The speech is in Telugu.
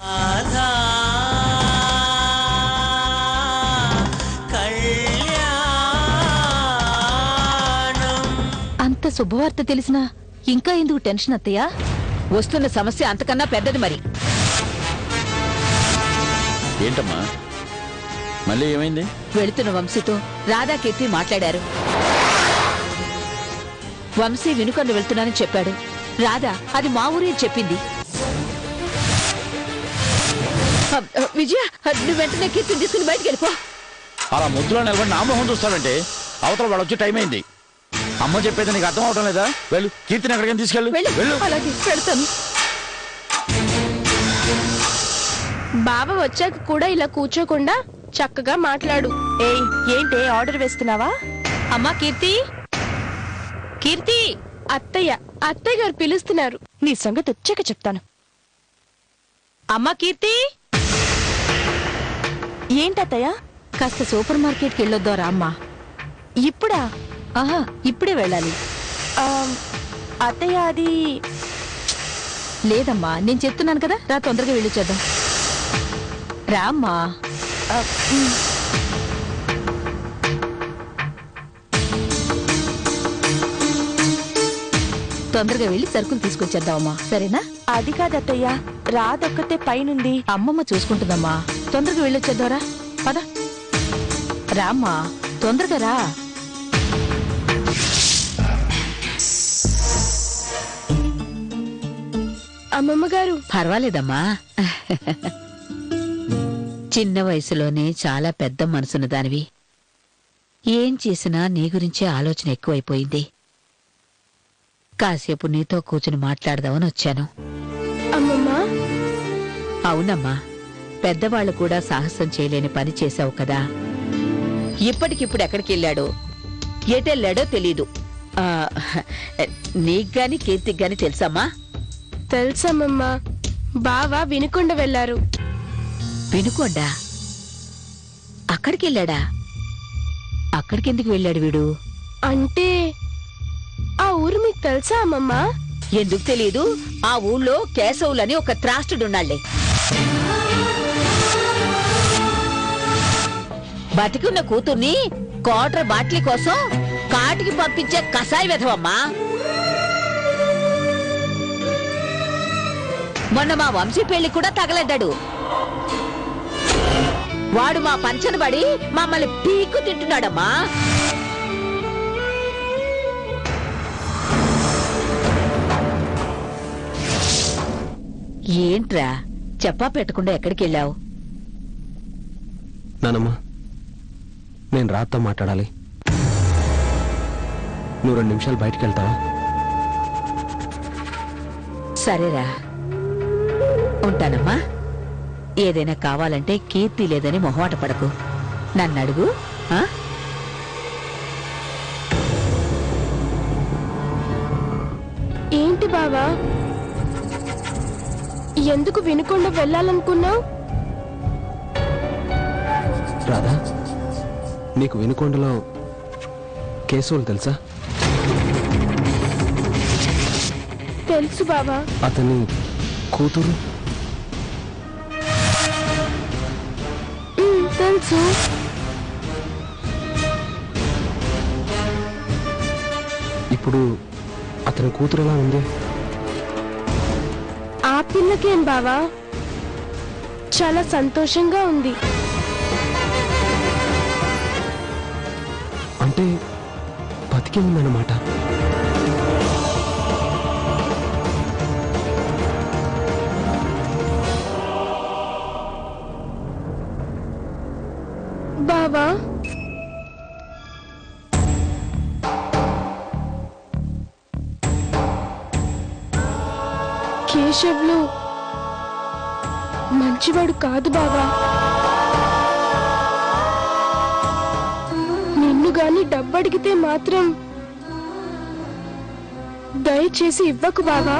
అంత శుభవార్త తెలిసినా ఇంకా ఎందుకు టెన్షన్ అత్తయ్యా? వస్తున్న సమస్య అంతకన్నా పెద్దది మరి. ఏంటమ్మా మళ్ళీ ఏమైంది? వెళుతున్న వంశీతో రాధా కీర్తి మాట్లాడారు. వంశీ వినుకొండ వెళ్తున్నానని చెప్పాడు. రాధా అది మా ఊరే చెప్పింది. విజయ, నువ్వు వెంటనే కీర్తిని తీసుకుని బయటికి వెళ్ళిపో. అలా ముద్దులో నిలబడి నా మొహం చూస్తావంటే అవతల వాడు వచ్చి టైం అయింది. అమ్మ చెప్పేది నీకు అర్థం అవటం లేదా? వెళ్ళు, కీర్తిని ఎక్కడికైనా తీసుకెళ్ళు. వెళ్ళు. అలాగే వెళ్తాను. బావ వచ్చాక కూడా ఇలా కూర్చోకుండా చక్కగా మాట్లాడు. ఏయ్, ఏంటే ఆర్డర్ వేస్తున్నావా? అమ్మా కీర్తి, కీర్తి. అత్తయ్య గారు పిలుస్తున్నారు. నీ సంగతి వచ్చాక చెప్తాను. అమ్మా కీర్తి. ఏంటత్తయ్య? కాస్త సూపర్ మార్కెట్కి వెళ్ళొద్దారా అమ్మా? ఇప్పుడా? ఆహా, ఇప్పుడే వెళ్ళాలి. అత్తయ్య అది లేదమ్మా, నేను చెప్తున్నాను కదా, రా తొందరగా వెళ్ళొచ్చేద్దాం. రామ్మా. తొందరగా వెళ్ళి సరుకులు తీసుకొచ్చేద్దామమ్మా, సరేనా? అది కాదత్తయ్య, రాదొక్కతే పైనుంది. అమ్మమ్మ చూసుకుంటుందమ్మా, తొందరగా వెళ్ళొచ్చేద్దారా. పద రామ్మా, తొందరగా రా. అమ్మమ్మ గారు. పర్వాలేదమ్మా, చిన్న వయసులోనే చాలా పెద్ద మనసున్న దానివి. ఏం చేసినా నీ గురించే ఆలోచన ఎక్కువైపోయింది. కాసేపు నీతో కూర్చుని మాట్లాడదామని వచ్చాను. అమ్మమ్మా. అవునమ్మా, పెద్దవాళ్లు కూడా సాహసం చేయలేని పని చేశావు కదా. ఇప్పటికిప్పుడు ఎక్కడికెళ్ళాడో ఎటెళ్ళాడో తెలీదు. నీకుగాని కీర్తికి గాని తెలుసమ్మా? తెలుసమ్మమ్మా, బావ వినుకొండ వెళ్లారు. వినుకొండా? అక్కడికెళ్ళాడా? అక్కడికెందుకు వెళ్ళాడు వీడు? అంటే ఆ ఊరు మీకు తెలుసా అమ్మమ్మా? ఎందుకు తెలీదు? ఆ ఊళ్ళో కేశవులని ఒక త్రాష్టుడున్నాళ్లే. బతికున్న కూతుర్ని క్వార్టర్ బాటిల్ కోసం కాటికి పంపించే కసాయి వెధవమ్మా. మొన్న మా వంశీ పెళ్లి కూడా తగలడ్డాడు. వాడు మా పంచన పడి మమ్మల్ని పీకు తింటున్నాడమ్మా. ఏంట్రా చెప్పా పెట్టకుండా ఎక్కడికెళ్ళావు? నానమ్మా, నేను రాత్తో మాట్లాడాలి. నువ్వు 2 నిమిషాలు బయటికి వెళ్తావా? సరేరా, ఉంటానమ్మా. ఏదైనా కావాలంటే కీర్తి లేదని మొహమాట పడకు, నన్ను అడుగు. ఏంటి బావా, ఎందుకు వినుకొండ వెళ్ళాలనుకున్నావు? రాధా, నీకు వినుకొండలో కేశవులు తెలుసా? తెలుసు బావా. అతని కూతురు? తెలుసు. ఇప్పుడు అతని కూతురు ఎలా ఉంది? ఆ పిల్లకేం బావా, చాలా సంతోషంగా ఉంది. అంటే బతికే ఉందన్నమాట. బావా, కేశవ్లు మంచివాడు కాదు బావా. నిన్ను గాని డబ్బడిగితే మాత్రం దయచేసి ఇవ్వకు బావా.